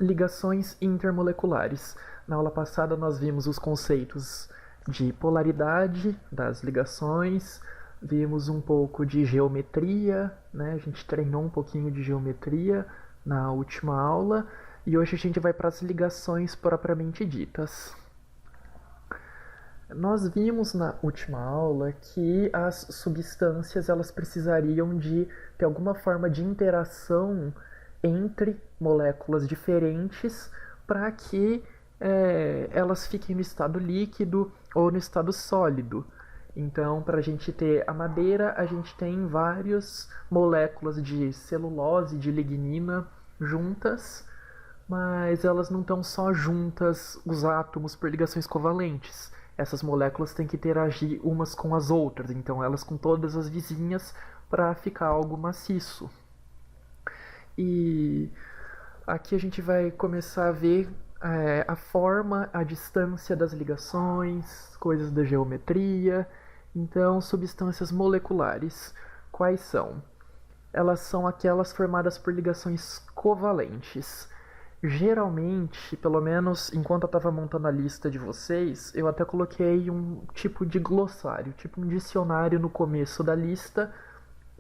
ligações intermoleculares. Na aula passada nós vimos os conceitos de polaridade das ligações, vimos um pouco de geometria, né? A gente treinou um pouquinho de geometria na última aula e hoje a gente vai para as ligações propriamente ditas. Nós vimos na última aula que as substâncias elas precisariam de ter alguma forma de interação entre moléculas diferentes para que elas fiquem no estado líquido ou no estado sólido. Então, para a gente ter a madeira, a gente tem várias moléculas de celulose, de lignina juntas, mas elas não estão só juntas, os átomos, por ligações covalentes. Essas moléculas têm que interagir umas com as outras, então elas com todas as vizinhas para ficar algo maciço. E aqui a gente vai começar a ver a forma, a distância das ligações, coisas da geometria. Então, substâncias moleculares, quais são? Elas são aquelas formadas por ligações covalentes. Geralmente, pelo menos enquanto eu estava montando a lista de vocês, eu até coloquei um tipo de glossário, tipo um dicionário no começo da lista,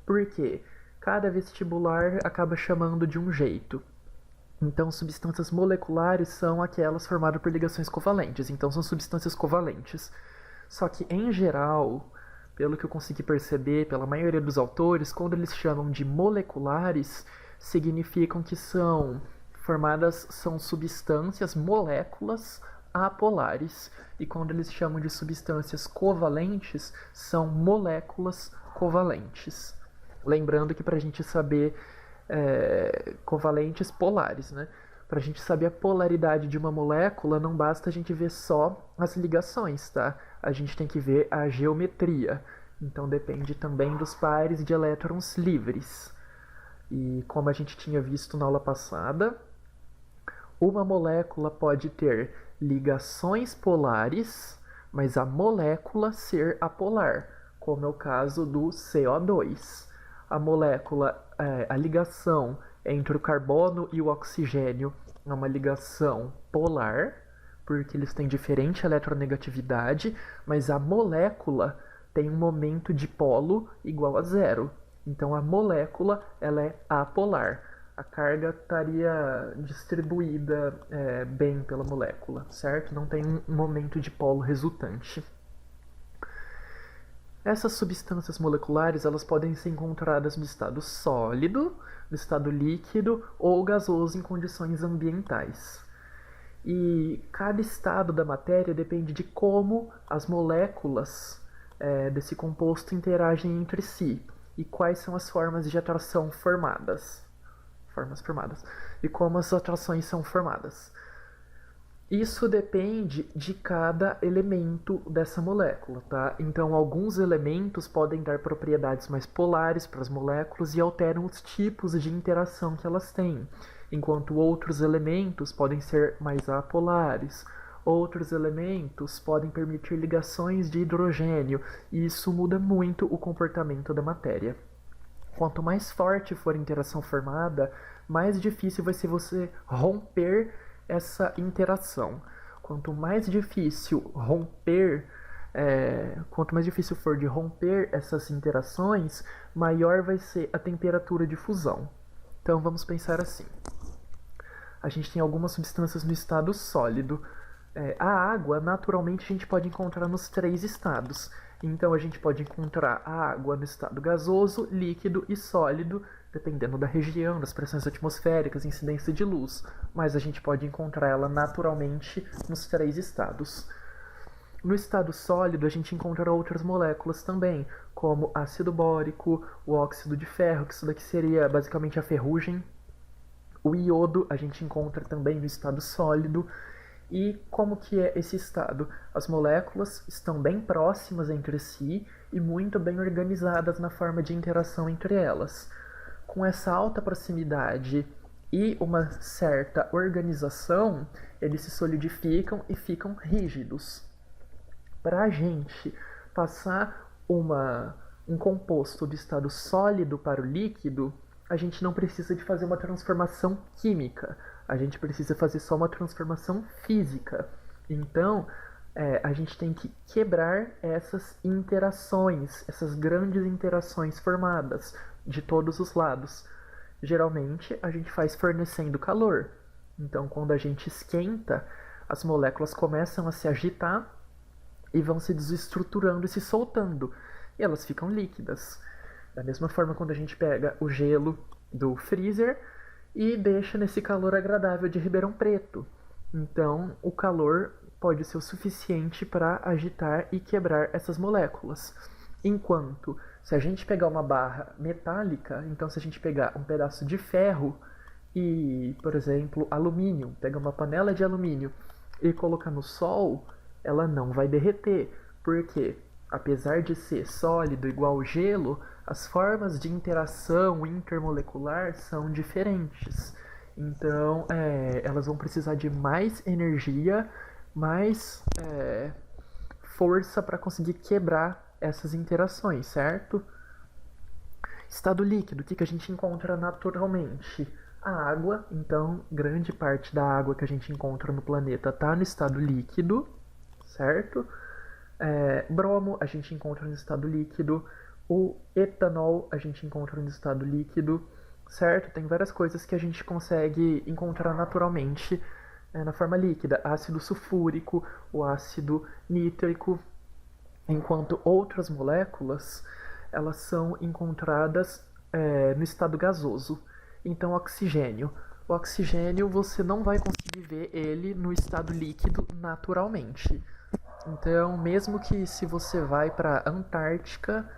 porque cada vestibular acaba chamando de um jeito. Então, substâncias moleculares são aquelas formadas por ligações covalentes, então são substâncias covalentes. Só que, em geral, pelo que eu consegui perceber pela maioria dos autores, quando eles chamam de moleculares, significam que são substâncias, moléculas apolares. E quando eles chamam de substâncias covalentes, são moléculas covalentes. Lembrando que para a gente saber covalentes polares, né? Para a gente saber a polaridade de uma molécula, não basta a gente ver só as ligações, tá? A gente tem que ver a geometria. Então depende também dos pares de elétrons livres. E como a gente tinha visto na aula passada, uma molécula pode ter ligações polares, mas a molécula ser apolar, como é o caso do CO2. A molécula, a ligação entre o carbono e o oxigênio é uma ligação polar, porque eles têm diferente eletronegatividade, mas a molécula tem um momento de polo igual a zero. Então a molécula ela é apolar. A carga estaria distribuída bem pela molécula, certo? Não tem um momento de polo resultante. Essas substâncias moleculares elas podem ser encontradas no estado sólido, no estado líquido ou gasoso em condições ambientais. E cada estado da matéria depende de como as moléculas desse composto interagem entre si e quais são as formas de atração formadas. E como as atrações são formadas. Isso depende de cada elemento dessa molécula, tá? Então, alguns elementos podem dar propriedades mais polares para as moléculas e alteram os tipos de interação que elas têm, enquanto outros elementos podem ser mais apolares. Outros elementos podem permitir ligações de hidrogênio, e isso muda muito o comportamento da matéria. Quanto mais forte for a interação formada, mais difícil vai ser você romper essa interação. Quanto mais difícil for de romper essas interações, maior vai ser a temperatura de fusão. Então vamos pensar assim. A gente tem algumas substâncias no estado sólido. A água, naturalmente, a gente pode encontrar nos 3 estados. Então a gente pode encontrar a água no estado gasoso, líquido e sólido, dependendo da região, das pressões atmosféricas, incidência de luz. Mas a gente pode encontrar ela naturalmente nos 3 estados. No estado sólido, a gente encontra outras moléculas também, como ácido bórico, o óxido de ferro, que isso daqui seria basicamente a ferrugem. O iodo a gente encontra também no estado sólido. E como que é esse estado? As moléculas estão bem próximas entre si e muito bem organizadas na forma de interação entre elas. Com essa alta proximidade e uma certa organização, eles se solidificam e ficam rígidos. Para a gente passar um composto do estado sólido para o líquido, a gente não precisa de fazer uma transformação química. A gente precisa fazer só uma transformação física. Então, a gente tem que quebrar essas interações, essas grandes interações formadas de todos os lados. Geralmente, a gente faz fornecendo calor. Então, quando a gente esquenta, as moléculas começam a se agitar e vão se desestruturando e se soltando. E elas ficam líquidas. Da mesma forma, quando a gente pega o gelo do freezer e deixa nesse calor agradável de Ribeirão Preto. Então, o calor pode ser o suficiente para agitar e quebrar essas moléculas. Enquanto, se a gente pegar uma barra metálica, então se a gente pegar um pedaço de ferro e, por exemplo, alumínio, pegar uma panela de alumínio e colocar no sol, ela não vai derreter. Por quê? Apesar de ser sólido igual gelo, as formas de interação intermolecular são diferentes. Então, elas vão precisar de mais energia, mais força para conseguir quebrar essas interações, certo? Estado líquido, o que a gente encontra naturalmente? A água, então, grande parte da água que a gente encontra no planeta está no estado líquido, certo? Bromo a gente encontra no estado líquido, o etanol a gente encontra no estado líquido, certo? Tem várias coisas que a gente consegue encontrar naturalmente na forma líquida. Ácido sulfúrico, o ácido nítrico, enquanto outras moléculas elas são encontradas no estado gasoso. Então, oxigênio. O oxigênio você não vai conseguir ver ele no estado líquido naturalmente. Então, mesmo que se você vai para a Antártica,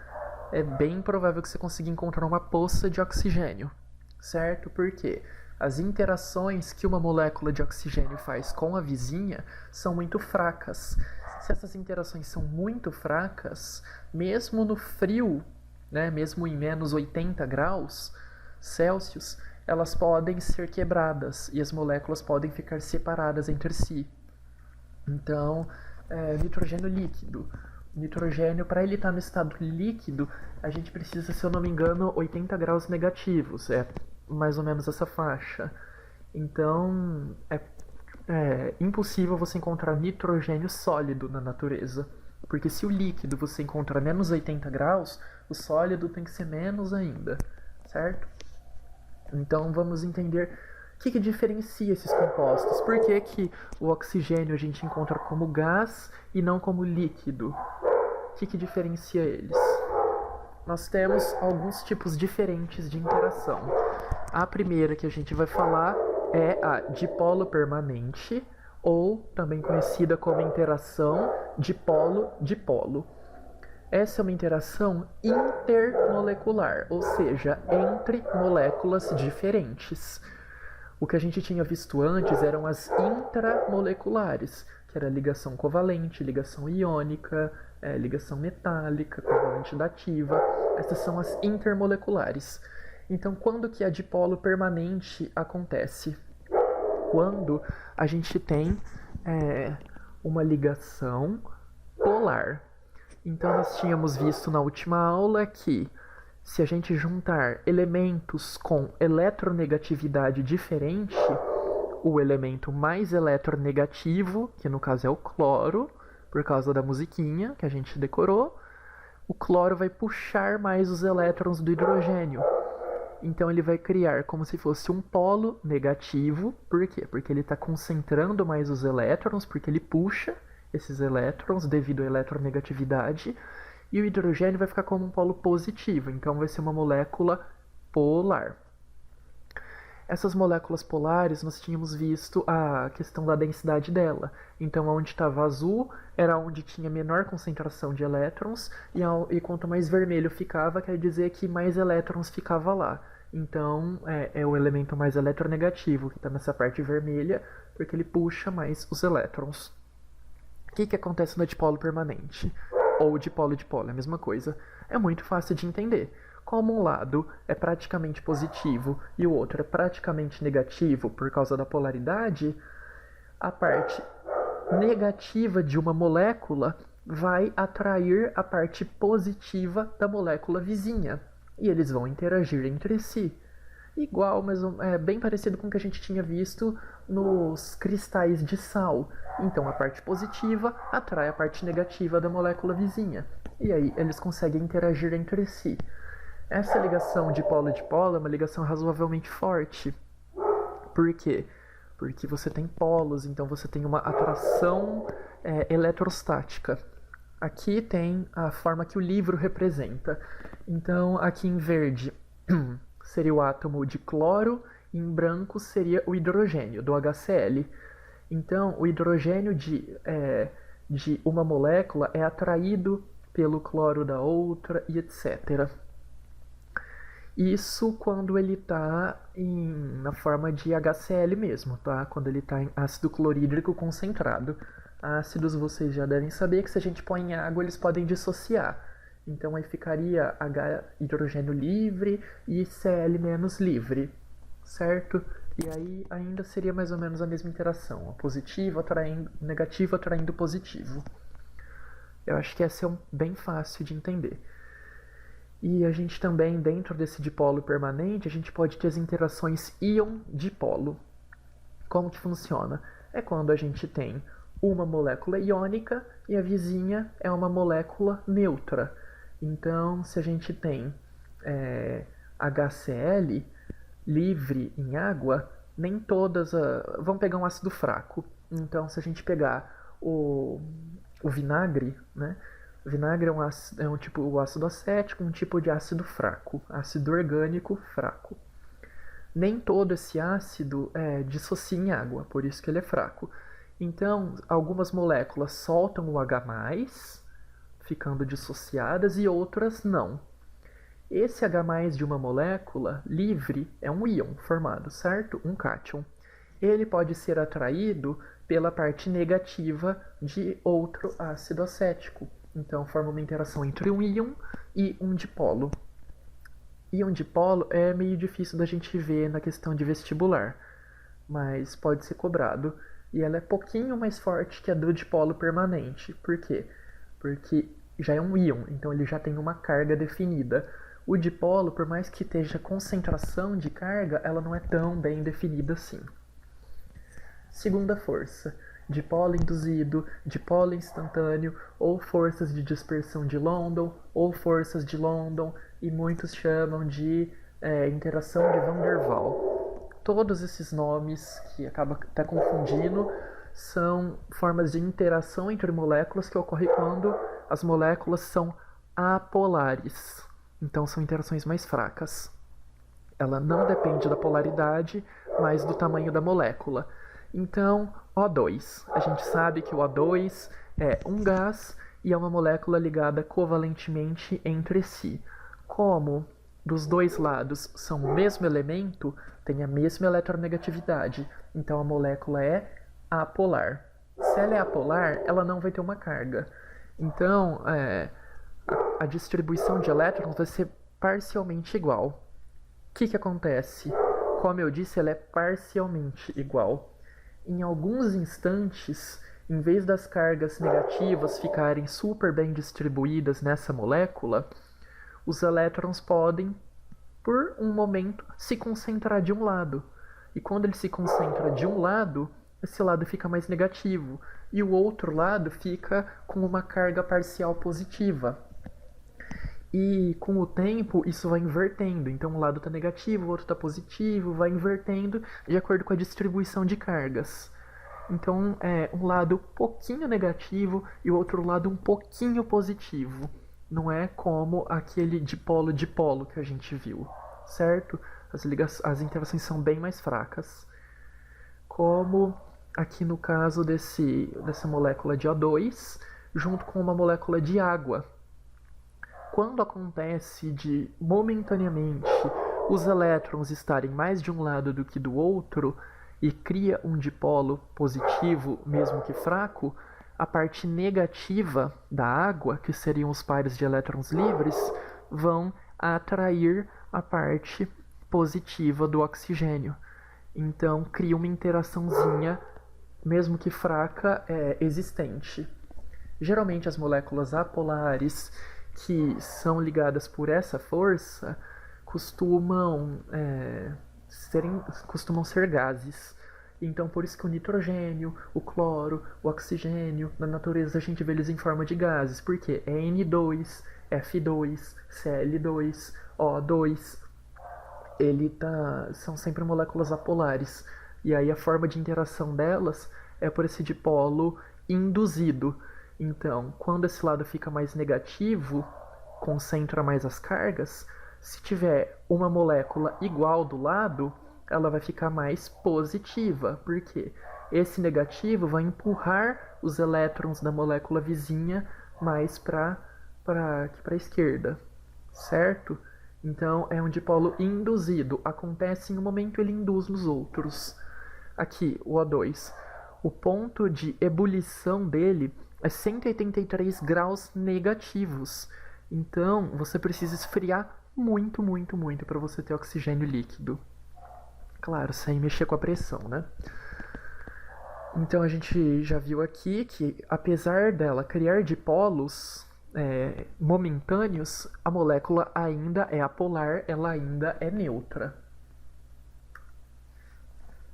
é bem provável que você consiga encontrar uma poça de oxigênio, certo? Porque as interações que uma molécula de oxigênio faz com a vizinha são muito fracas. Se essas interações são muito fracas, mesmo no frio, né, mesmo em menos 80 graus Celsius, elas podem ser quebradas e as moléculas podem ficar separadas entre si. Então, nitrogênio líquido. Nitrogênio, para ele estar no estado líquido, a gente precisa, se eu não me engano, 80 graus negativos. É mais ou menos essa faixa. Então, é impossível você encontrar nitrogênio sólido na natureza. Porque se o líquido você encontra menos 80 graus, o sólido tem que ser menos ainda, certo? Então, vamos entender o que diferencia esses compostos. Por que o oxigênio a gente encontra como gás e não como líquido? O que diferencia eles? Nós temos alguns tipos diferentes de interação. A primeira que a gente vai falar é a dipolo permanente, ou também conhecida como interação dipolo-dipolo. Essa é uma interação intermolecular, ou seja, entre moléculas diferentes. O que a gente tinha visto antes eram as intramoleculares, que era ligação covalente, ligação iônica, ligação metálica, covalente dativa. Essas são as intermoleculares. Então, quando que a dipolo permanente acontece? Quando a gente tem uma ligação polar. Então, nós tínhamos visto na última aula que se a gente juntar elementos com eletronegatividade diferente, o elemento mais eletronegativo, que no caso é o cloro, por causa da musiquinha que a gente decorou, o cloro vai puxar mais os elétrons do hidrogênio. Então ele vai criar como se fosse um polo negativo. Por quê? Porque ele está concentrando mais os elétrons, porque ele puxa esses elétrons devido à eletronegatividade. E o hidrogênio vai ficar como um polo positivo, então vai ser uma molécula polar. Essas moléculas polares, nós tínhamos visto a questão da densidade dela. Então, onde estava azul era onde tinha menor concentração de elétrons, e quanto mais vermelho ficava, quer dizer que mais elétrons ficava lá. Então, é o elemento mais eletronegativo, que está nessa parte vermelha, porque ele puxa mais os elétrons. O que acontece no dipolo permanente? Ou dipolo-dipolo, é a mesma coisa. É muito fácil de entender. Como um lado é praticamente positivo e o outro é praticamente negativo por causa da polaridade, a parte negativa de uma molécula vai atrair a parte positiva da molécula vizinha. E eles vão interagir entre si. igual, mas é bem parecido com o que a gente tinha visto nos cristais de sal. Então a parte positiva atrai a parte negativa da molécula vizinha. E aí eles conseguem interagir entre si. Essa ligação dipolo é uma ligação razoavelmente forte. Por quê? Porque você tem polos, então você tem uma atração eletrostática. Aqui tem a forma que o livro representa. Então, aqui em verde seria o átomo de cloro, e em branco seria o hidrogênio, do HCl. Então, o hidrogênio de uma molécula é atraído pelo cloro da outra e etc. Isso quando ele está na forma de HCl mesmo, tá? Quando ele está em ácido clorídrico concentrado. Ácidos vocês já devem saber que se a gente põe em água eles podem dissociar. Então aí ficaria H hidrogênio livre e Cl menos livre, certo? E aí ainda seria mais ou menos a mesma interação, positivo atraindo negativo atraindo positivo. Eu acho que essa é bem fácil de entender. E a gente também, dentro desse dipolo permanente, a gente pode ter as interações íon-dipolo. Como que funciona? É quando a gente tem uma molécula iônica e a vizinha é uma molécula neutra. Então, se a gente tem HCl livre em água, nem todas... Vamos pegar um ácido fraco. Então, se a gente pegar o vinagre, né? O vinagre é um tipo de ácido acético, um tipo de ácido fraco, ácido orgânico fraco. Nem todo esse ácido dissocia em água, por isso que ele é fraco. Então, algumas moléculas soltam o H+, ficando dissociadas, e outras não. Esse H+ de uma molécula livre é um íon formado, certo? Um cátion. Ele pode ser atraído pela parte negativa de outro ácido acético. Então, forma uma interação entre um íon e um dipolo. Íon dipolo é meio difícil da gente ver na questão de vestibular, mas pode ser cobrado. E ela é pouquinho mais forte que a do dipolo permanente. Por quê? Porque já é um íon, então ele já tem uma carga definida. O dipolo, por mais que esteja concentração de carga, ela não é tão bem definida assim. Segunda força. Dipolo induzido, dipolo instantâneo, ou forças de dispersão de London, ou forças de London, e muitos chamam de interação de Van der Waals. Todos esses nomes, que acaba até confundindo, são formas de interação entre moléculas que ocorrem quando as moléculas são apolares. Então são interações mais fracas. Ela não depende da polaridade, mas do tamanho da molécula. Então, O2. A gente sabe que o O2 é um gás e é uma molécula ligada covalentemente entre si. Como dos dois lados são o mesmo elemento, tem a mesma eletronegatividade. Então a molécula é apolar. Se ela é apolar, ela não vai ter uma carga. Então, a distribuição de elétrons vai ser parcialmente igual. O que acontece? Como eu disse, ela é parcialmente igual. Em alguns instantes, em vez das cargas negativas ficarem super bem distribuídas nessa molécula, os elétrons podem, por um momento, se concentrar de um lado. E quando ele se concentra de um lado, esse lado fica mais negativo, e o outro lado fica com uma carga parcial positiva. E com o tempo isso vai invertendo, então um lado está negativo, o outro está positivo, vai invertendo de acordo com a distribuição de cargas. Então é um lado um pouquinho negativo e o outro lado um pouquinho positivo. Não é como aquele dipolo-dipolo que a gente viu, certo? As interações são bem mais fracas. Como aqui no caso dessa molécula de O2, junto com uma molécula de água. Quando acontece de, momentaneamente, os elétrons estarem mais de um lado do que do outro e cria um dipolo positivo, mesmo que fraco, a parte negativa da água, que seriam os pares de elétrons livres, vão atrair a parte positiva do oxigênio. Então, cria uma interaçãozinha, mesmo que fraca, existente. Geralmente, as moléculas apolares que são ligadas por essa força costumam costumam ser gases. Então, por isso que o nitrogênio, o cloro, o oxigênio, na natureza a gente vê eles em forma de gases. Por quê? É N2, F2, Cl2, O2. São sempre moléculas apolares. E aí a forma de interação delas é por esse dipolo induzido. Então, quando esse lado fica mais negativo, concentra mais as cargas, se tiver uma molécula igual do lado, ela vai ficar mais positiva, porque esse negativo vai empurrar os elétrons da molécula vizinha mais para a esquerda, certo? Então é um dipolo induzido, acontece em um momento ele induz nos outros. Aqui, o O2, o ponto de ebulição dele é 183 graus negativos. Então você precisa esfriar muito, muito, muito para você ter oxigênio líquido. Claro, sem mexer com a pressão, né? Então a gente já viu aqui que, apesar dela criar dipolos momentâneos, a molécula ainda é apolar, ela ainda é neutra.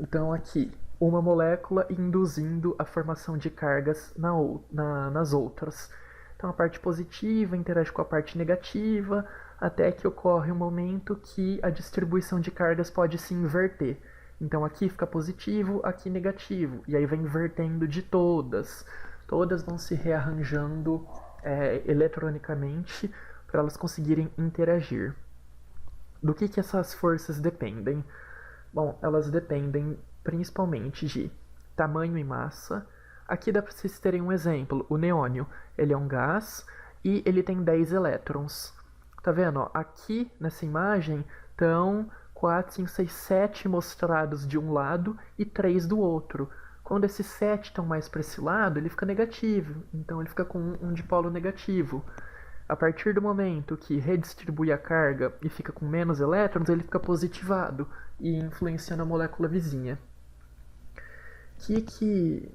Então aqui, uma molécula induzindo a formação de cargas nas outras. Então a parte positiva interage com a parte negativa, até que ocorre um momento que a distribuição de cargas pode se inverter. Então aqui fica positivo, aqui negativo, e aí vai invertendo de todas. Todas vão se rearranjando eletronicamente para elas conseguirem interagir. Do que essas forças dependem? Bom, elas dependem principalmente de tamanho e massa. Aqui dá para vocês terem um exemplo. O neônio, ele é um gás e ele tem 10 elétrons. Tá vendo? Ó, aqui nessa imagem estão 4, 5, 6, 7 mostrados de um lado e 3 do outro. Quando esses 7 estão mais para esse lado, ele fica negativo. Então ele fica com um dipolo negativo. A partir do momento que redistribui a carga e fica com menos elétrons, ele fica positivado e influenciando a molécula vizinha. Que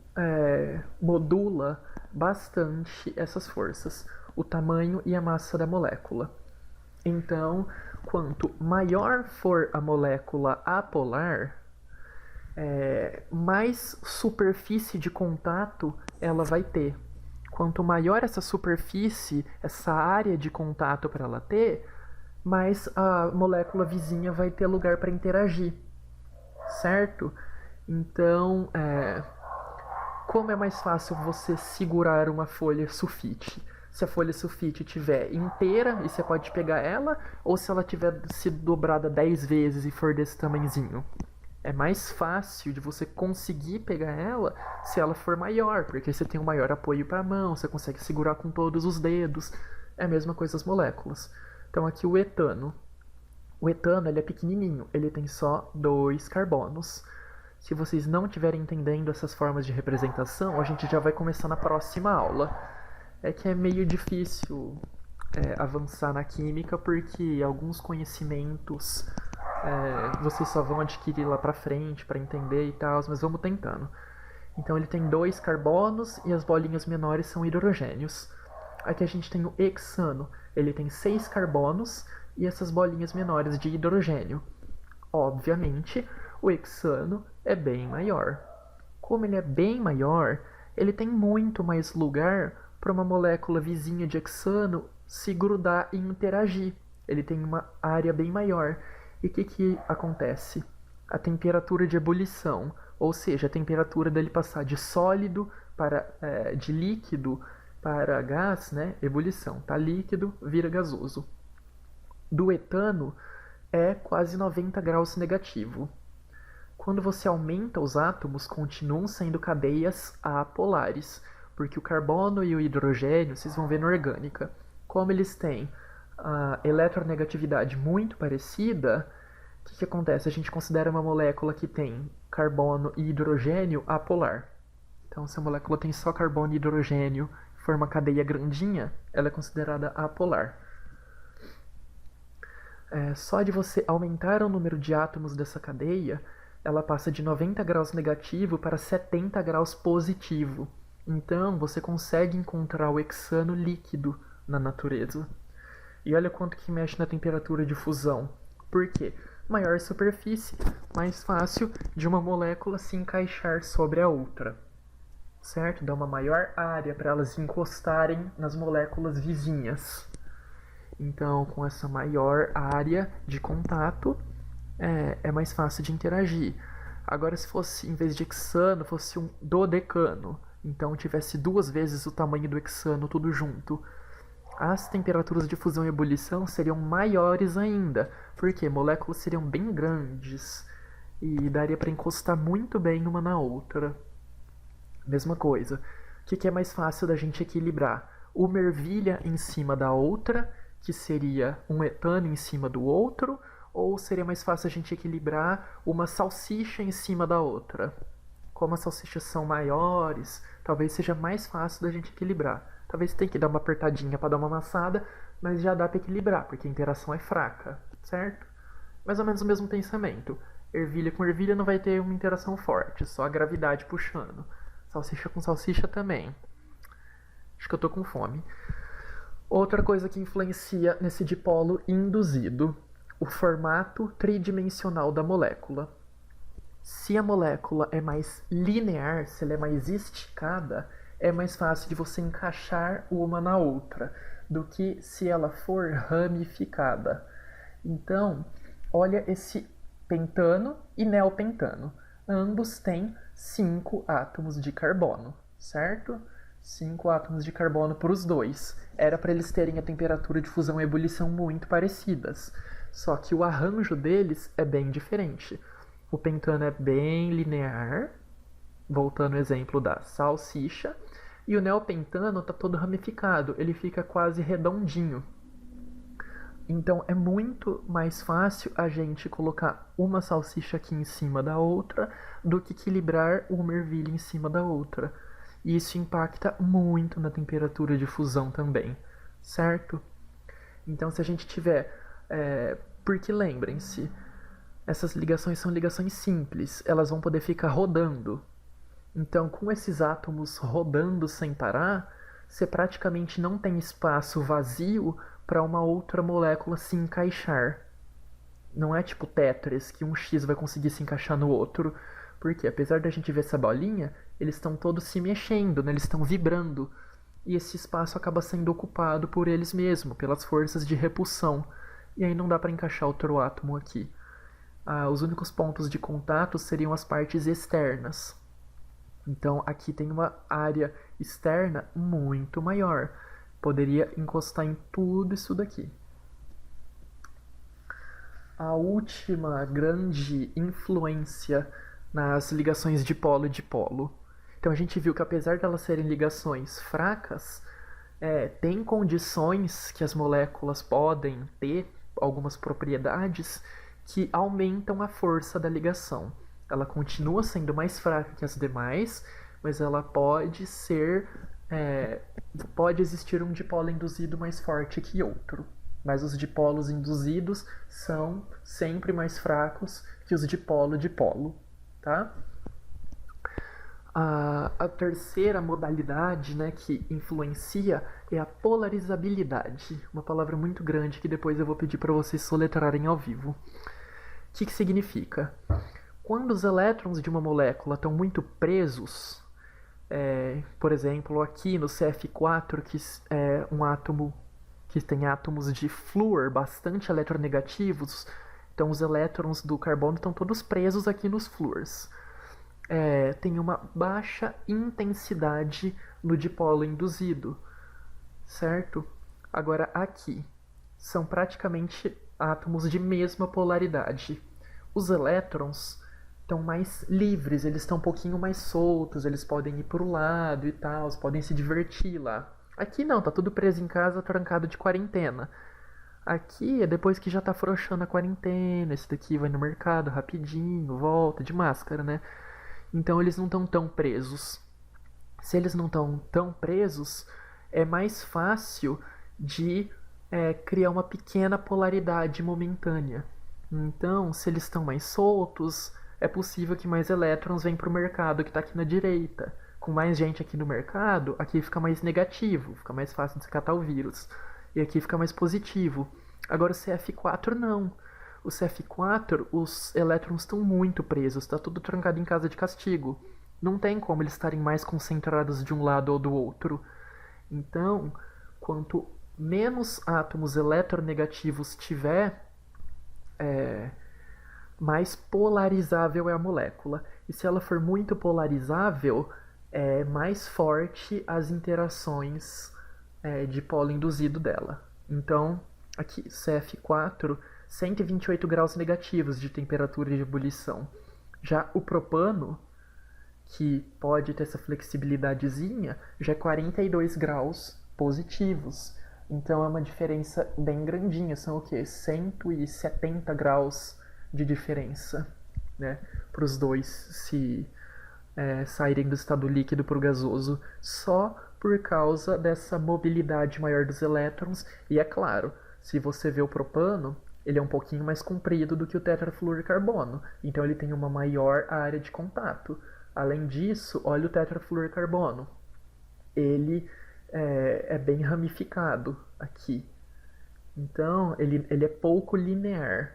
modula bastante essas forças? O tamanho e a massa da molécula. Então, quanto maior for a molécula apolar, mais superfície de contato ela vai ter. Quanto maior essa superfície, essa área de contato para ela ter, mais a molécula vizinha vai ter lugar para interagir, certo? Então, como é mais fácil você segurar uma folha sulfite? Se a folha sulfite estiver inteira e você pode pegar ela, ou se ela tiver sido dobrada 10 vezes e for desse tamanhozinho. É mais fácil de você conseguir pegar ela se ela for maior, porque você tem um maior apoio para a mão, você consegue segurar com todos os dedos. É a mesma coisa as moléculas. Então aqui o etano. O etano ele é pequenininho, ele tem só 2 carbonos. Se vocês não estiverem entendendo essas formas de representação, a gente já vai começar na próxima aula. É que é meio difícil avançar na química, porque alguns conhecimentos vocês só vão adquirir lá pra frente para entender e tal, mas vamos tentando. Então ele tem 2 carbonos e as bolinhas menores são hidrogênios. Aqui a gente tem o hexano, ele tem 6 carbonos e essas bolinhas menores de hidrogênio. Obviamente, o hexano é bem maior. Como ele é bem maior, ele tem muito mais lugar para uma molécula vizinha de hexano se grudar e interagir. Ele tem uma área bem maior. E o que acontece? A temperatura de ebulição, ou seja, a temperatura dele passar de sólido de líquido para gás, né? Ebulição, tá líquido, vira gasoso. Do etano é quase 90 graus negativo. Quando você aumenta os átomos, continuam sendo cadeias apolares, porque o carbono e o hidrogênio, vocês vão ver na orgânica, como eles têm a eletronegatividade muito parecida, o que acontece? A gente considera uma molécula que tem carbono e hidrogênio apolar. Então, se a molécula tem só carbono e hidrogênio, for uma cadeia grandinha, ela é considerada apolar. Só de você aumentar o número de átomos dessa cadeia, ela passa de 90 graus negativo para 70 graus positivo. Então, você consegue encontrar o hexano líquido na natureza. E olha quanto que mexe na temperatura de fusão. Por quê? maior superfície, mais fácil de uma molécula se encaixar sobre a outra, certo? Dá uma maior área para elas encostarem nas moléculas vizinhas. Então, com essa maior área de contato, é mais fácil de interagir. Agora, se fosse, em vez de hexano, fosse um dodecano, então tivesse 2 vezes o tamanho do hexano tudo junto, as temperaturas de fusão e ebulição seriam maiores ainda, porque moléculas seriam bem grandes e daria para encostar muito bem uma na outra. Mesma coisa. O que é mais fácil da gente equilibrar? Uma ervilha em cima da outra, que seria um etano em cima do outro, ou seria mais fácil a gente equilibrar uma salsicha em cima da outra? Como as salsichas são maiores, talvez seja mais fácil da gente equilibrar. Talvez tenha que dar uma apertadinha para dar uma amassada, mas já dá para equilibrar, porque a interação é fraca, certo? Mais ou menos o mesmo pensamento. Ervilha com ervilha não vai ter uma interação forte, só a gravidade puxando. Salsicha com salsicha também. Acho que eu tô com fome. Outra coisa que influencia nesse dipolo induzido, o formato tridimensional da molécula. Se a molécula é mais linear, se ela é mais esticada, é mais fácil de você encaixar uma na outra do que se ela for ramificada. Então, olha esse pentano e neopentano. Ambos têm 5 átomos de carbono, certo? 5 átomos de carbono para os dois. Era para eles terem a temperatura de fusão e ebulição muito parecidas. Só que o arranjo deles é bem diferente. O pentano é bem linear, voltando ao exemplo da salsicha, e o neopentano está todo ramificado, ele fica quase redondinho. Então é muito mais fácil a gente colocar uma salsicha aqui em cima da outra do que equilibrar uma ervilha em cima da outra. E isso impacta muito na temperatura de fusão também, certo? Então se a gente tiver... porque lembrem-se, essas ligações são ligações simples, elas vão poder ficar rodando. Então, com esses átomos rodando sem parar, você praticamente não tem espaço vazio para uma outra molécula se encaixar. Não é tipo Tetris, que um X vai conseguir se encaixar no outro. Porque, apesar da gente ver essa bolinha, eles estão todos se mexendo, né? Eles estão vibrando. E esse espaço acaba sendo ocupado por eles mesmos, pelas forças de repulsão. E aí não dá para encaixar outro átomo aqui. Os únicos pontos de contato seriam as partes externas. Então aqui tem uma área externa muito maior. Poderia encostar em tudo isso daqui. A última grande influência nas ligações dipolo e dipolo. Então a gente viu que apesar de elas serem ligações fracas, tem condições que as moléculas podem ter, algumas propriedades, que aumentam a força da ligação. Ela continua sendo mais fraca que as demais, mas ela pode ser... pode existir um dipolo induzido mais forte que outro. Mas os dipolos induzidos são sempre mais fracos que os dipolo-dipolo, tá? A terceira modalidade, né, que influencia é a polarizabilidade. Uma palavra muito grande que depois eu vou pedir para vocês soletrarem ao vivo. O que significa? Quando os elétrons de uma molécula estão muito presos, por exemplo, aqui no CF4, que é um átomo que tem átomos de flúor bastante eletronegativos, então os elétrons do carbono estão todos presos aqui nos flúors. Tem uma baixa intensidade no dipolo induzido, certo? Agora aqui são praticamente átomos de mesma polaridade. Os elétrons estão mais livres, eles estão um pouquinho mais soltos, eles podem ir para o lado e tal, podem se divertir lá. Aqui não, tá tudo preso em casa, trancado de quarentena. Aqui é depois que já tá afrouxando a quarentena, esse daqui vai no mercado rapidinho, volta de máscara, né? Então eles não estão tão presos. Se eles não estão tão presos, é mais fácil de criar uma pequena polaridade momentânea. Então, se eles estão mais soltos, é possível que mais elétrons venham para o mercado que está aqui na direita. Com mais gente aqui no mercado, aqui fica mais negativo, fica mais fácil de catar o vírus. E aqui fica mais positivo. Agora o CF4 não, O CF4, os elétrons estão muito presos, está tudo trancado em casa de castigo. Não tem como eles estarem mais concentrados de um lado ou do outro. Então, quanto menos átomos eletronegativos tiver, mais polarizável é a molécula. E se ela for muito polarizável, é mais forte as interações de polo induzido dela. Então, aqui, CF4, 128 graus negativos de temperatura de ebulição. Já o propano, que pode ter essa flexibilidadezinha, já é 42 graus positivos. Então é uma diferença bem grandinha, são o quê? 170 graus de diferença, né? Para os dois se saírem do estado líquido para o gasoso, só por causa dessa mobilidade maior dos elétrons. E é claro, se você vê o propano, ele é um pouquinho mais comprido do que o tetrafluorcarbono, então ele tem uma maior área de contato. Além disso, olha o tetrafluorcarbono. Ele é bem ramificado aqui. Então, ele é pouco linear.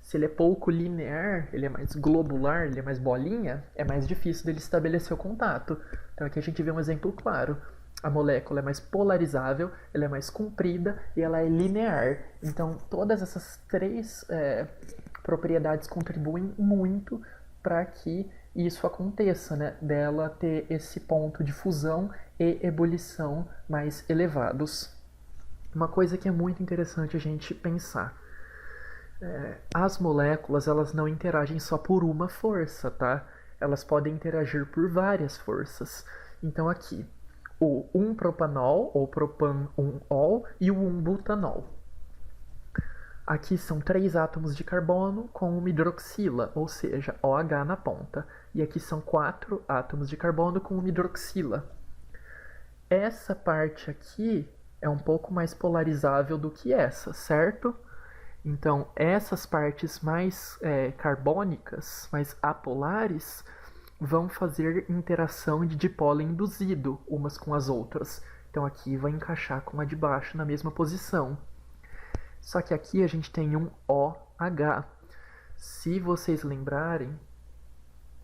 Se ele é pouco linear, ele é mais globular, ele é mais bolinha, é mais difícil dele estabelecer o contato. Então aqui a gente vê um exemplo claro. A molécula é mais polarizável, ela é mais comprida e ela é linear. Então todas essas três propriedades contribuem muito para que isso aconteça, né? Dela ter esse ponto de fusão e ebulição mais elevados. Uma coisa que é muito interessante a gente pensar. As moléculas, elas não interagem só por uma força, tá? Elas podem interagir por várias forças. Então aqui, o 1-propanol, ou propan-1-ol, e o 1-butanol. Aqui são 3 átomos de carbono com uma hidroxila, ou seja, OH na ponta. E aqui são 4 átomos de carbono com uma hidroxila. Essa parte aqui é um pouco mais polarizável do que essa, certo? Então, essas partes mais carbônicas, mais apolares, vão fazer interação de dipolo induzido umas com as outras. Então, aqui vai encaixar com a de baixo na mesma posição. Só que aqui a gente tem um OH. Se vocês lembrarem,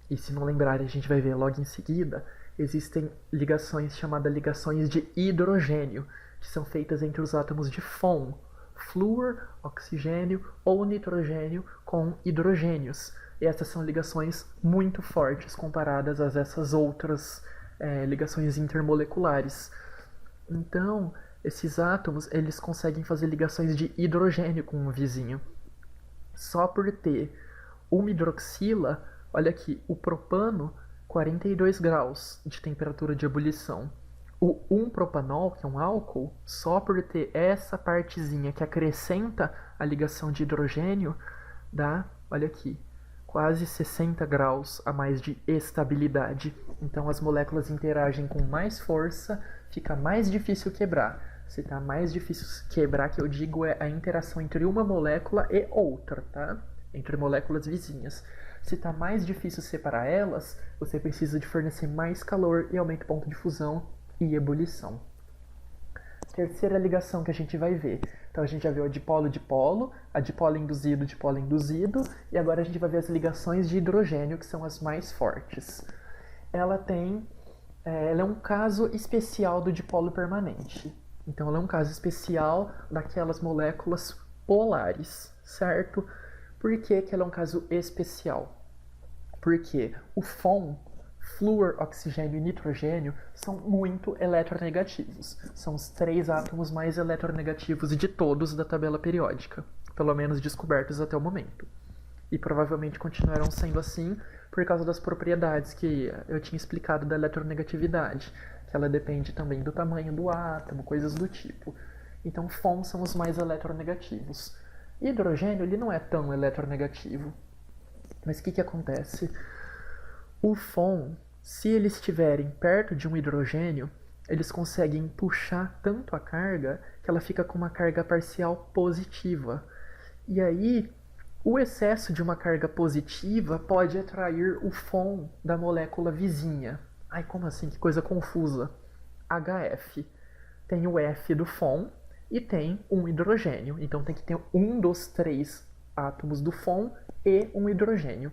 e se não lembrarem a gente vai ver logo em seguida, existem ligações chamadas ligações de hidrogênio, que são feitas entre os átomos de FON, flúor, oxigênio ou nitrogênio com hidrogênios. E essas são ligações muito fortes comparadas a essas outras ligações intermoleculares. Então, esses átomos eles conseguem fazer ligações de hidrogênio com um vizinho. Só por ter uma hidroxila, olha aqui, o propano, 42 graus de temperatura de ebulição. O 1-propanol, que é um álcool, só por ter essa partezinha que acrescenta a ligação de hidrogênio, dá, olha aqui, quase 60 graus a mais de estabilidade. Então as moléculas interagem com mais força, fica mais difícil quebrar. Se tá mais difícil quebrar, que eu digo, é a interação entre uma molécula e outra, tá? Entre moléculas vizinhas. Se tá mais difícil separar elas, você precisa de fornecer mais calor e aumenta o ponto de fusão e ebulição. Terceira ligação que a gente vai ver. Então a gente já viu a dipolo-dipolo, a dipolo induzido, e agora a gente vai ver as ligações de hidrogênio, que são as mais fortes. Ela é um caso especial do dipolo permanente. Então ela é um caso especial daquelas moléculas polares, certo? Por que ela é um caso especial? Porque o FON, flúor, oxigênio e nitrogênio, são muito eletronegativos. São os 3 átomos mais eletronegativos de todos da tabela periódica, pelo menos descobertos até o momento. E provavelmente continuarão sendo assim por causa das propriedades que eu tinha explicado da eletronegatividade, que ela depende também do tamanho do átomo, coisas do tipo. Então, FON são os mais eletronegativos. Hidrogênio ele não é tão eletronegativo. Mas o que acontece? O FON, se eles estiverem perto de um hidrogênio, eles conseguem puxar tanto a carga que ela fica com uma carga parcial positiva. E aí, o excesso de uma carga positiva pode atrair o FON da molécula vizinha. Ai, como assim? Que coisa confusa. HF. Tem o F do FON e tem um hidrogênio. Então tem que ter um dos 3 átomos do FON e um hidrogênio.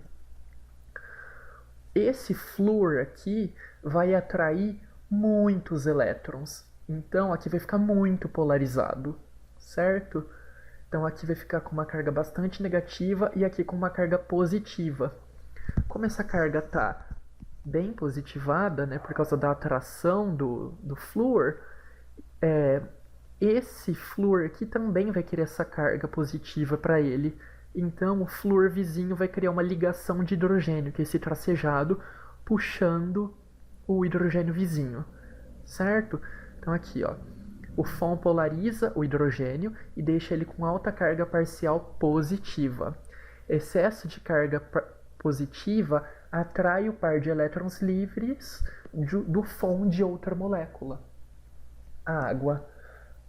Esse flúor aqui vai atrair muitos elétrons. Então aqui vai ficar muito polarizado, certo? Então aqui vai ficar com uma carga bastante negativa e aqui com uma carga positiva. Como essa carga está bem positivada, né, por causa da atração do flúor, esse flúor aqui também vai querer essa carga positiva para ele. Então o flúor vizinho vai criar uma ligação de hidrogênio, que é esse tracejado, puxando o hidrogênio vizinho, certo? Então aqui, ó, o FON polariza o hidrogênio e deixa ele com alta carga parcial positiva. Excesso de carga positiva atrai o par de elétrons livres do FON de outra molécula. A água.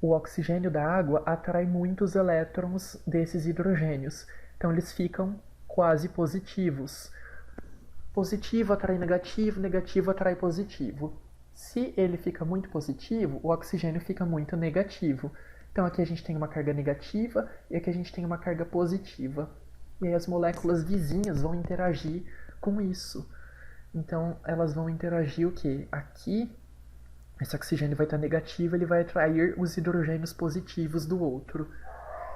O oxigênio da água atrai muitos elétrons desses hidrogênios. Então eles ficam quase positivos. Positivo atrai negativo, negativo atrai positivo. Se ele fica muito positivo, o oxigênio fica muito negativo. Então aqui a gente tem uma carga negativa e aqui a gente tem uma carga positiva. E aí as moléculas vizinhas vão interagir com isso. Então elas vão interagir o quê? Aqui, esse oxigênio vai estar negativo, ele vai atrair os hidrogênios positivos do outro.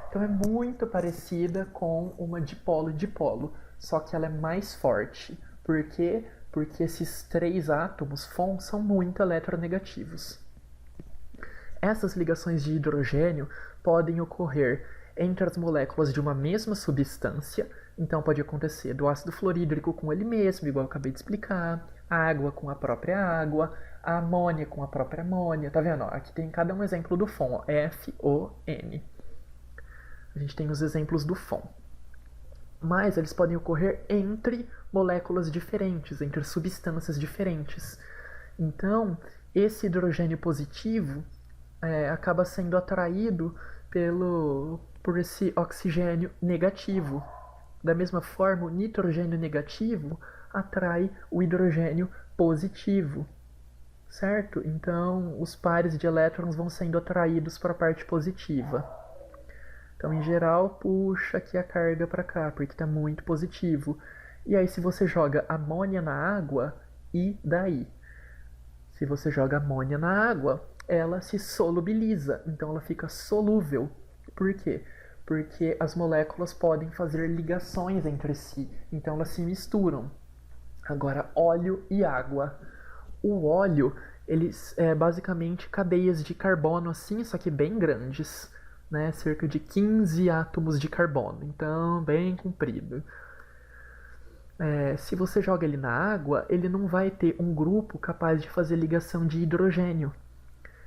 Então é muito parecida com uma dipolo-dipolo, só que ela é mais forte. Por quê? Porque esses três átomos FON são muito eletronegativos. Essas ligações de hidrogênio podem ocorrer entre as moléculas de uma mesma substância. Então pode acontecer do ácido fluorídrico com ele mesmo, igual eu acabei de explicar, a água com a própria água, a amônia com a própria amônia. Tá vendo? Aqui tem cada um exemplo do FON, ó, F-O-N. A gente tem os exemplos do FON. Mas eles podem ocorrer entre moléculas diferentes, entre substâncias diferentes. Então, esse hidrogênio positivo acaba sendo atraído por esse oxigênio negativo. Da mesma forma, o nitrogênio negativo atrai o hidrogênio positivo, certo? Então, os pares de elétrons vão sendo atraídos para a parte positiva. Então, em geral, puxa aqui a carga para cá, porque está muito positivo. E aí, se você joga amônia na água, e daí? Se você joga amônia na água, ela se solubiliza, então ela fica solúvel. Por quê? Porque as moléculas podem fazer ligações entre si, então elas se misturam. Agora, óleo e água. O óleo, eles basicamente cadeias de carbono assim, só que bem grandes, né? Cerca de 15 átomos de carbono, então bem comprido. Se você joga ele na água, ele não vai ter um grupo capaz de fazer ligação de hidrogênio.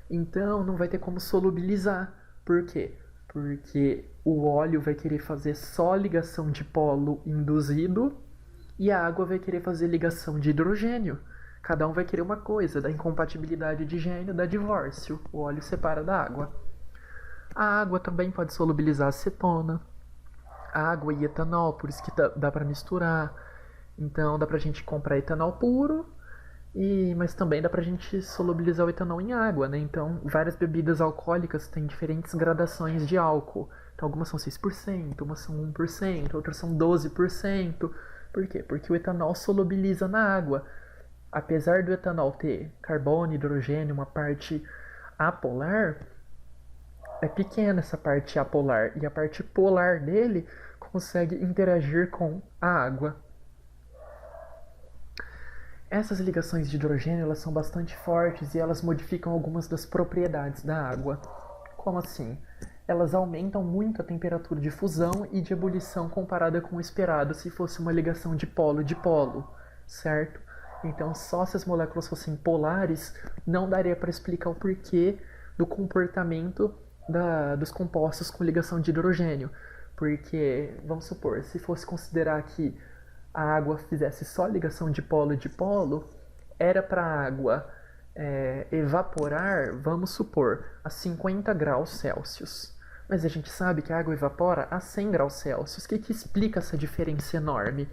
Então não vai ter como solubilizar. Por quê? Porque o óleo vai querer fazer só ligação de polo induzido e a água vai querer fazer ligação de hidrogênio. Cada um vai querer uma coisa, da incompatibilidade de gênio, da divórcio. O óleo separa da água. A água também pode solubilizar acetona, água e etanol, por isso que dá para misturar. Então dá pra gente comprar etanol puro, mas também dá pra gente solubilizar o etanol em água, né? Então várias bebidas alcoólicas têm diferentes gradações de álcool. Então algumas são 6%, umas são 1%, outras são 12%. Por quê? Porque o etanol solubiliza na água. Apesar do etanol ter carbono, hidrogênio, uma parte apolar, é pequena essa parte apolar, e a parte polar dele consegue interagir com a água. Essas ligações de hidrogênio elas são bastante fortes e elas modificam algumas das propriedades da água. Como assim? Elas aumentam muito a temperatura de fusão e de ebulição comparada com o esperado se fosse uma ligação de polo, certo? Então, só se as moléculas fossem polares, não daria para explicar o porquê do comportamento dos compostos com ligação de hidrogênio. Porque, vamos supor, se fosse considerar que a água fizesse só ligação de polo, era para a água evaporar, vamos supor, a 50 graus Celsius. Mas a gente sabe que a água evapora a 100 graus Celsius. O que explica essa diferença enorme?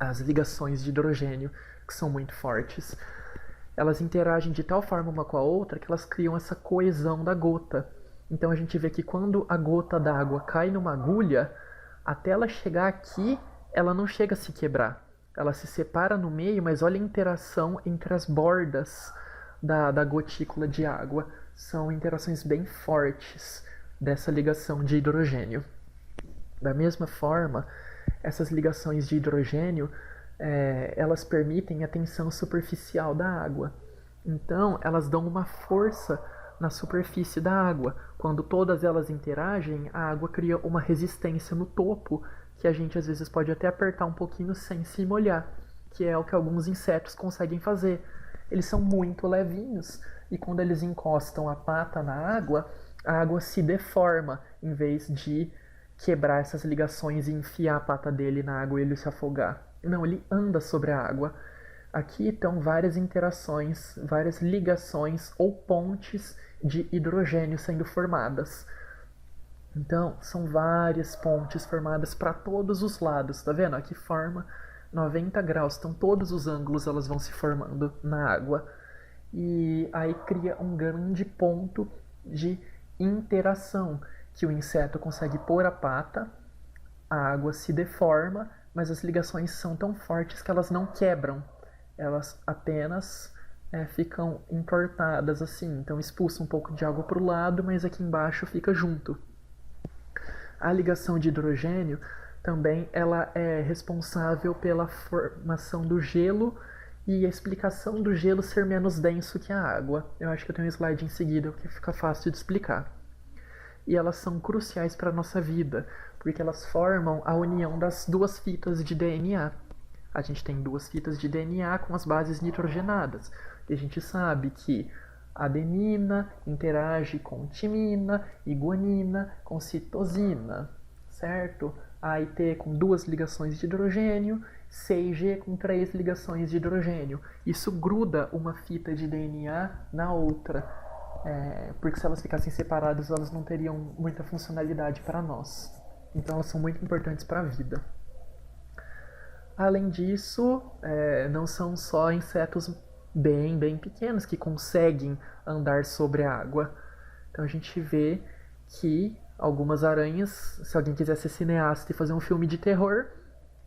As ligações de hidrogênio, que são muito fortes. Elas interagem de tal forma uma com a outra que elas criam essa coesão da gota. Então a gente vê que quando a gota d'água cai numa agulha, Até ela chegar aqui, ela não chega a se quebrar. Ela se separa no meio, mas olha a interação entre as bordas da gotícula de água. São interações bem fortes dessa ligação de hidrogênio. Da mesma forma, essas ligações de hidrogênio, elas permitem a tensão superficial da água. Então, elas dão uma força na superfície da água. Quando todas elas interagem, a água cria uma resistência no topo, que a gente às vezes pode até apertar um pouquinho sem se molhar, que é o que alguns insetos conseguem fazer. Eles são muito levinhos e quando eles encostam a pata na água, a água se deforma em vez de quebrar essas ligações e enfiar a pata dele na água e ele se afogar. Não, ele anda sobre a água. Aqui estão várias interações, várias ligações ou pontes de hidrogênio sendo formadas. Então, são várias pontes formadas para todos os lados, tá vendo? Aqui forma 90 graus, então todos os ângulos elas vão se formando na água. E aí cria um grande ponto de interação, que o inseto consegue pôr a pata, a água se deforma, mas as ligações são tão fortes que elas não quebram. Elas apenas ficam entortadas assim, então expulsa um pouco de água para o lado, mas aqui embaixo fica junto. A ligação de hidrogênio também ela é responsável pela formação do gelo e a explicação do gelo ser menos denso que a água. Eu acho que eu tenho um slide em seguida que fica fácil de explicar. E elas são cruciais para a nossa vida, porque elas formam a união das duas fitas de DNA. A gente tem duas fitas de DNA com as bases nitrogenadas. E a gente sabe que adenina interage com timina e guanina com citosina, certo? A e T com duas ligações de hidrogênio, C e G com três ligações de hidrogênio. Isso gruda uma fita de DNA na outra, porque se elas ficassem separadas, elas não teriam muita funcionalidade para nós. Então elas são muito importantes para a vida. Além disso, não são só insetos bem pequenos que conseguem andar sobre a água. Então a gente vê que algumas aranhas, se alguém quiser ser cineasta e fazer um filme de terror,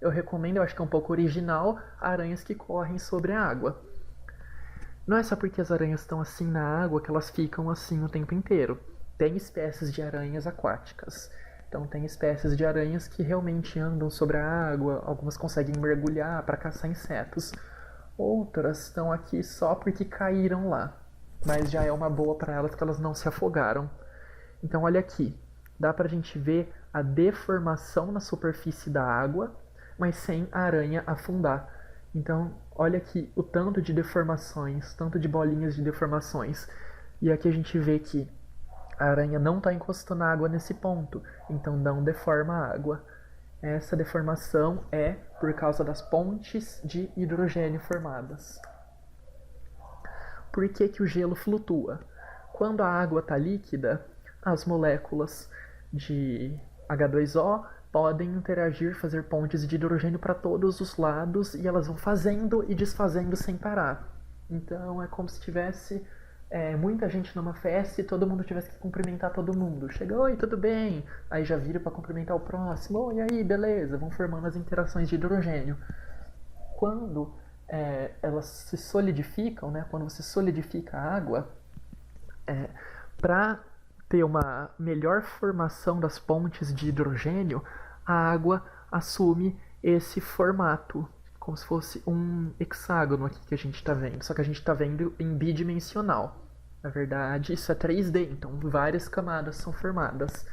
eu recomendo, eu acho que é um pouco original, aranhas que correm sobre a água. Não é só porque as aranhas estão assim na água que elas ficam assim o tempo inteiro. Tem espécies de aranhas aquáticas. Então tem espécies de aranhas que realmente andam sobre a água, algumas conseguem mergulhar para caçar insetos. Outras estão aqui só porque caíram lá, mas já é uma boa para elas que elas não se afogaram. Então olha aqui, dá pra gente ver a deformação na superfície da água, mas sem a aranha afundar. Então olha aqui o tanto de deformações, tanto de bolinhas de deformações. E aqui a gente vê que a aranha não está encostando a água nesse ponto, então não deforma a água. Essa deformação é por causa das pontes de hidrogênio formadas. Por que o gelo flutua? Quando a água está líquida, as moléculas de H2O podem interagir, fazer pontes de hidrogênio para todos os lados e elas vão fazendo e desfazendo sem parar. Então é como se tivesse muita gente numa festa e todo mundo tivesse que cumprimentar todo mundo. Chega, oi, tudo bem? Aí já vira para cumprimentar o próximo. Oi, aí, beleza? Vão formando as interações de hidrogênio. Quando elas se solidificam, né? Quando você solidifica a água, para ter uma melhor formação das pontes de hidrogênio, a água assume esse formato, como se fosse um hexágono aqui que a gente está vendo, só que a gente está vendo em bidimensional. Na verdade, isso é 3D, então várias camadas são formadas.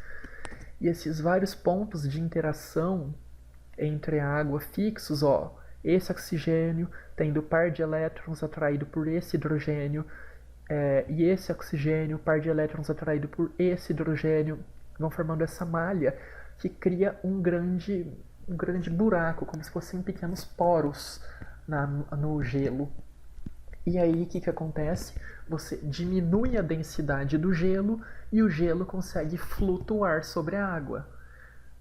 E esses vários pontos de interação entre a água fixos, esse oxigênio tendo par de elétrons atraído por esse hidrogênio, e esse oxigênio, par de elétrons atraído por esse hidrogênio, vão formando essa malha que cria um grande buraco, como se fossem pequenos poros no gelo. E aí o que acontece? Você diminui a densidade do gelo e o gelo consegue flutuar sobre a água.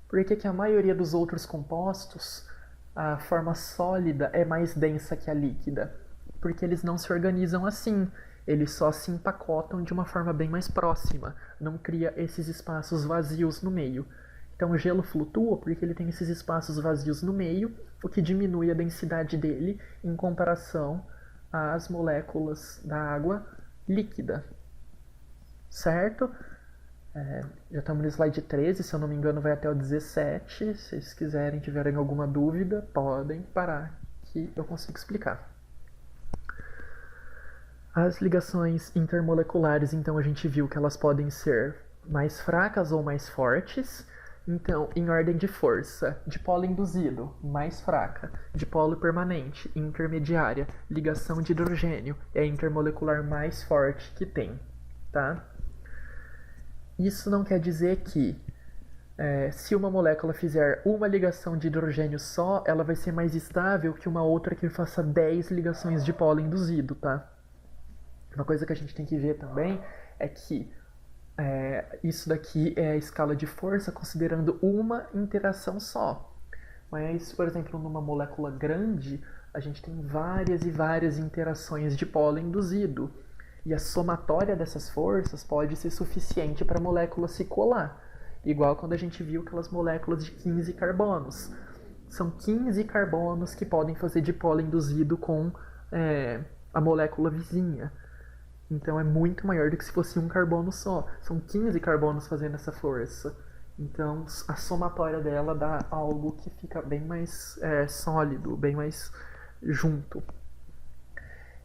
Por que a maioria dos outros compostos, a forma sólida é mais densa que a líquida? Porque eles não se organizam assim. Eles só se empacotam de uma forma bem mais próxima. Não cria esses espaços vazios no meio. Então o gelo flutua porque ele tem esses espaços vazios no meio, o que diminui a densidade dele em comparação às moléculas da água líquida. Certo? Já estamos no slide 13, se eu não me engano vai até o 17. Se vocês quiserem, tiverem alguma dúvida, podem parar que eu consigo explicar. As ligações intermoleculares, então, a gente viu que elas podem ser mais fracas ou mais fortes. Então, em ordem de força, dipolo induzido, mais fraca, dipolo permanente, intermediária, ligação de hidrogênio, é a intermolecular mais forte que tem, tá? Isso não quer dizer que se uma molécula fizer uma ligação de hidrogênio só, ela vai ser mais estável que uma outra que faça 10 ligações de dipolo induzido, tá? Uma coisa que a gente tem que ver também é que isso daqui é a escala de força considerando uma interação só. Mas, por exemplo, numa molécula grande, a gente tem várias e várias interações de dipolo induzido. E a somatória dessas forças pode ser suficiente para a molécula se colar. Igual quando a gente viu aquelas moléculas de 15 carbonos. São 15 carbonos que podem fazer dipolo induzido com a molécula vizinha. Então é muito maior do que se fosse um carbono só. São 15 carbonos fazendo essa força. Então a somatória dela dá algo que fica bem mais sólido, bem mais junto.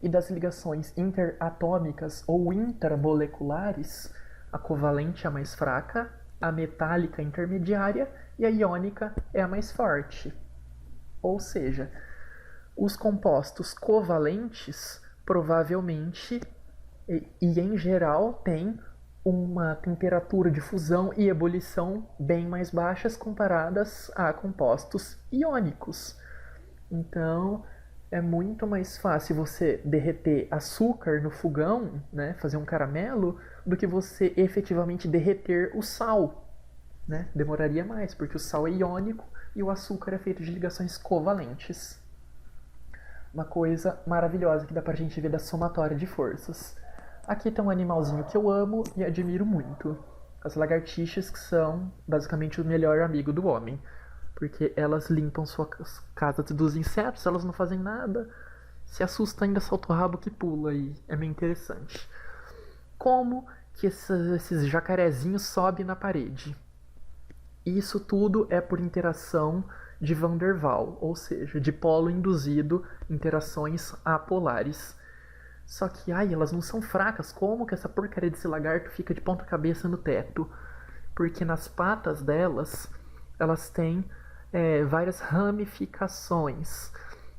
E das ligações interatômicas ou intermoleculares, a covalente é a mais fraca, a metálica intermediária e a iônica é a mais forte. Ou seja, os compostos covalentes provavelmente e em geral têm uma temperatura de fusão e ebulição bem mais baixas comparadas a compostos iônicos. Então é muito mais fácil você derreter açúcar no fogão, né, fazer um caramelo, do que você efetivamente derreter o sal. Né? Demoraria mais, porque o sal é iônico e o açúcar é feito de ligações covalentes. Uma coisa maravilhosa que dá pra gente ver da somatória de forças. Aqui tem um animalzinho que eu amo e admiro muito. As lagartixas, que são basicamente o melhor amigo do homem. Porque elas limpam suas casas dos insetos, elas não fazem nada. Se assusta, ainda solta o rabo que pula e é meio interessante. Como que esses jacarezinhos sobem na parede? Isso tudo é por interação de Van der Waals, ou seja, dipolo induzido, interações apolares. Só que, elas não são fracas. Como que essa porcaria desse lagarto fica de ponta cabeça no teto? Porque nas patas delas, elas têm várias ramificações.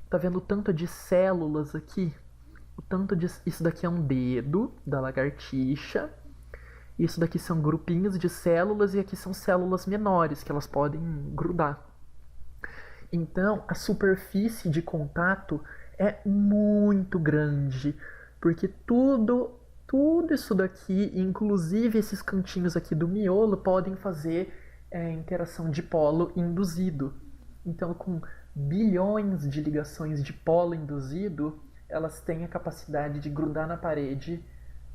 Tá vendo o tanto de células aqui? Isso daqui é um dedo da lagartixa. Isso daqui são grupinhos de células e aqui são células menores que elas podem grudar. Então, a superfície de contato é muito grande, porque tudo isso daqui, inclusive esses cantinhos aqui do miolo, podem fazer interação dipolo induzido. Então, com bilhões de ligações dipolo induzido, elas têm a capacidade de grudar na parede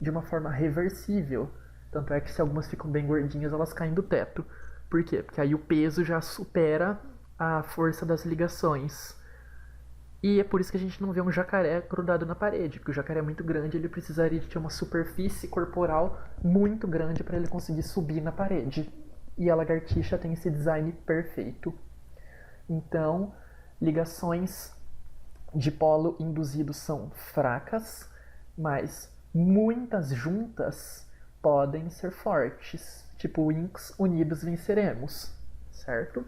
de uma forma reversível. Tanto é que se algumas ficam bem gordinhas, elas caem do teto. Por quê? Porque aí o peso já supera a força das ligações. E é por isso que a gente não vê um jacaré grudado na parede, porque o jacaré é muito grande, ele precisaria de ter uma superfície corporal muito grande para ele conseguir subir na parede. E a lagartixa tem esse design perfeito. Então, ligações dipolo induzido são fracas, mas muitas juntas podem ser fortes, tipo Winx unidos venceremos, certo?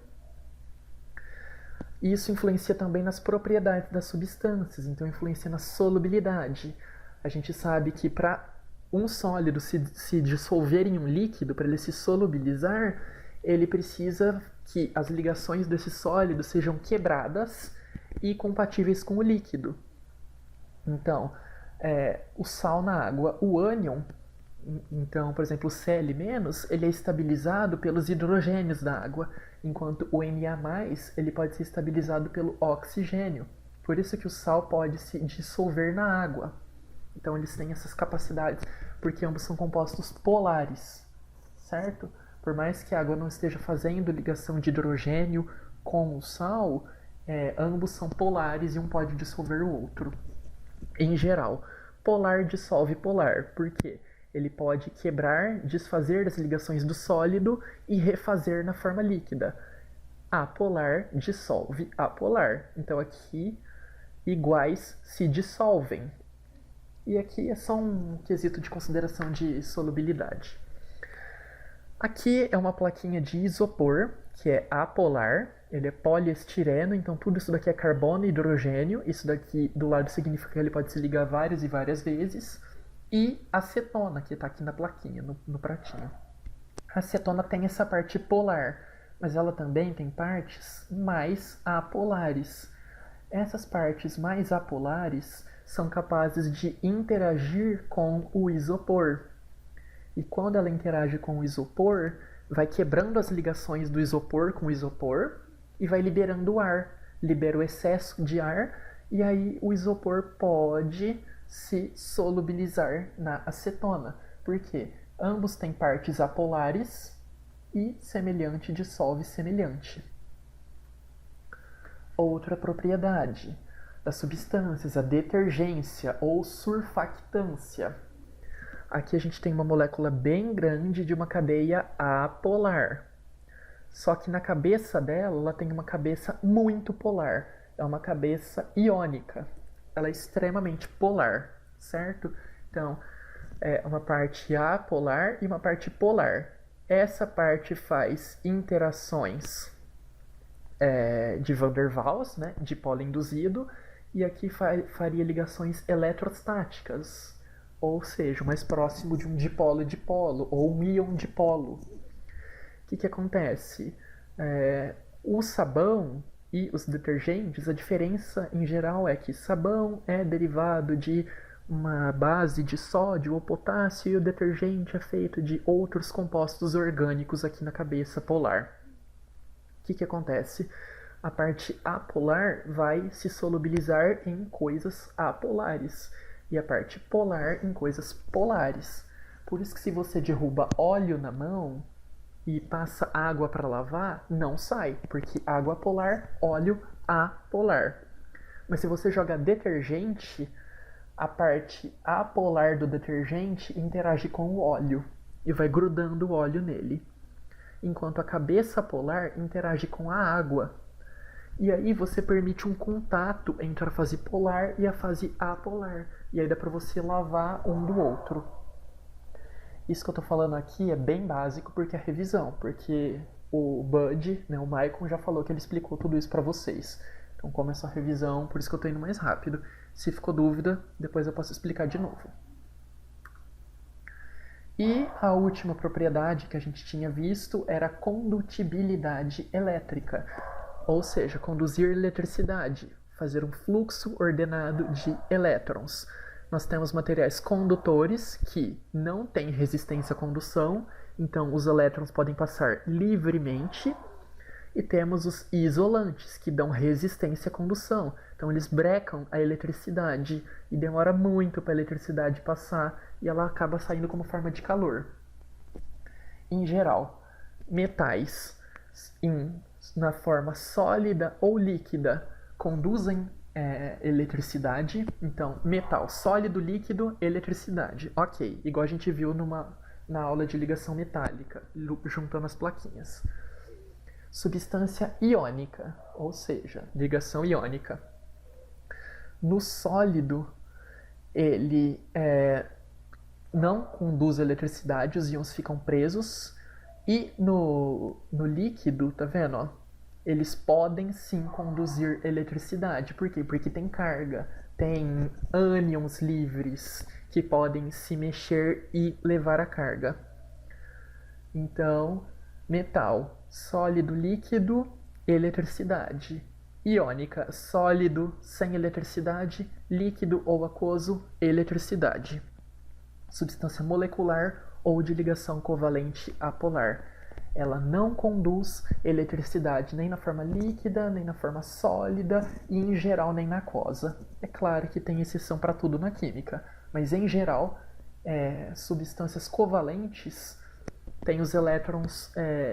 Isso influencia também nas propriedades das substâncias, então influencia na solubilidade. A gente sabe que para um sólido se dissolver em um líquido, para ele se solubilizar, ele precisa que as ligações desse sólido sejam quebradas e compatíveis com o líquido. Então, o sal na água, o ânion, então, por exemplo, o Cl-, ele é estabilizado pelos hidrogênios da água, enquanto o Na+, ele pode ser estabilizado pelo oxigênio. Por isso que o sal pode se dissolver na água. Então, eles têm essas capacidades, porque ambos são compostos polares, certo? Por mais que a água não esteja fazendo ligação de hidrogênio com o sal, ambos são polares e um pode dissolver o outro. Em geral, polar dissolve polar, por quê? Ele pode quebrar, desfazer as ligações do sólido e refazer na forma líquida. Apolar dissolve apolar. Então aqui, iguais se dissolvem. E aqui é só um quesito de consideração de solubilidade. Aqui é uma plaquinha de isopor, que é apolar. Ele é poliestireno, então tudo isso daqui é carbono e hidrogênio. Isso daqui do lado significa que ele pode se ligar várias e várias vezes. E acetona, que está aqui na plaquinha, no pratinho. A acetona tem essa parte polar, mas ela também tem partes mais apolares. Essas partes mais apolares são capazes de interagir com o isopor. E quando ela interage com o isopor, vai quebrando as ligações do isopor com o isopor e vai liberando o ar. Libera o excesso de ar e aí o isopor pode se solubilizar na acetona. Por quê? Ambos têm partes apolares e semelhante dissolve semelhante. Outra propriedade das substâncias, a detergência ou surfactância. Aqui a gente tem uma molécula bem grande de uma cadeia apolar. Só que na cabeça dela, ela tem uma cabeça muito polar. É uma cabeça iônica. Ela é extremamente polar, certo? Então, é uma parte apolar e uma parte polar. Essa parte faz interações de Van der Waals, né, dipolo induzido, e aqui faria ligações eletrostáticas, ou seja, mais próximo de um dipolo-dipolo, ou um íon-dipolo. O que acontece? O sabão e os detergentes, a diferença em geral é que sabão é derivado de uma base de sódio ou potássio e o detergente é feito de outros compostos orgânicos aqui na cabeça polar. O que acontece? A parte apolar vai se solubilizar em coisas apolares e a parte polar em coisas polares. Por isso que se você derruba óleo na mão e passa água para lavar, não sai, porque água polar, óleo apolar. Mas se você joga detergente, a parte apolar do detergente interage com o óleo e vai grudando o óleo nele, enquanto a cabeça polar interage com a água. E aí você permite um contato entre a fase polar e a fase apolar. E aí dá para você lavar um do outro. Isso que eu tô falando aqui é bem básico porque é revisão, porque o Bud, né, o Maicon já falou que ele explicou tudo isso para vocês. Então como é só revisão, por isso que eu tô indo mais rápido. Se ficou dúvida, depois eu posso explicar de novo. E a última propriedade que a gente tinha visto era a condutibilidade elétrica, ou seja, conduzir eletricidade, fazer um fluxo ordenado de elétrons. Nós temos materiais condutores que não têm resistência à condução, então os elétrons podem passar livremente, e temos os isolantes, que dão resistência à condução. Então eles brecam a eletricidade e demora muito para a eletricidade passar e ela acaba saindo como forma de calor. Em geral, metais na forma sólida ou líquida conduzem eletricidade. Então, metal sólido, líquido, eletricidade. Ok, igual a gente viu na aula de ligação metálica, juntando as plaquinhas. Substância iônica, ou seja, ligação iônica. No sólido, ele não conduz eletricidade, os íons ficam presos. E no líquido, tá vendo? Ó? Eles podem sim conduzir eletricidade. Por quê? Porque tem carga, tem ânions livres que podem se mexer e levar a carga. Então, metal, sólido, líquido, eletricidade. Iônica, sólido, sem eletricidade, líquido ou aquoso, eletricidade. Substância molecular ou de ligação covalente apolar. Ela não conduz eletricidade nem na forma líquida, nem na forma sólida e, em geral, nem na aquosa. É claro que tem exceção para tudo na química, mas, em geral, substâncias covalentes tem os elétrons,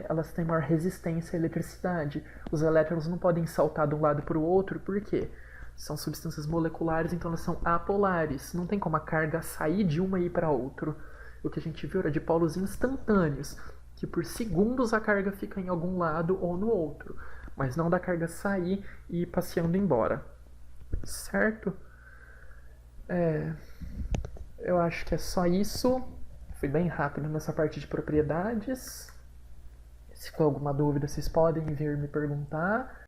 elas têm maior resistência à eletricidade. Os elétrons não podem saltar de um lado para o outro, por quê? São substâncias moleculares, então elas são apolares. Não tem como a carga sair de uma e ir para outro. O que a gente viu era de polos instantâneos, que por segundos a carga fica em algum lado ou no outro, mas não da carga sair e ir passeando embora. Certo? Eu acho que é só isso. Fui bem rápido nessa parte de propriedades. Se ficou alguma dúvida, vocês podem vir me perguntar.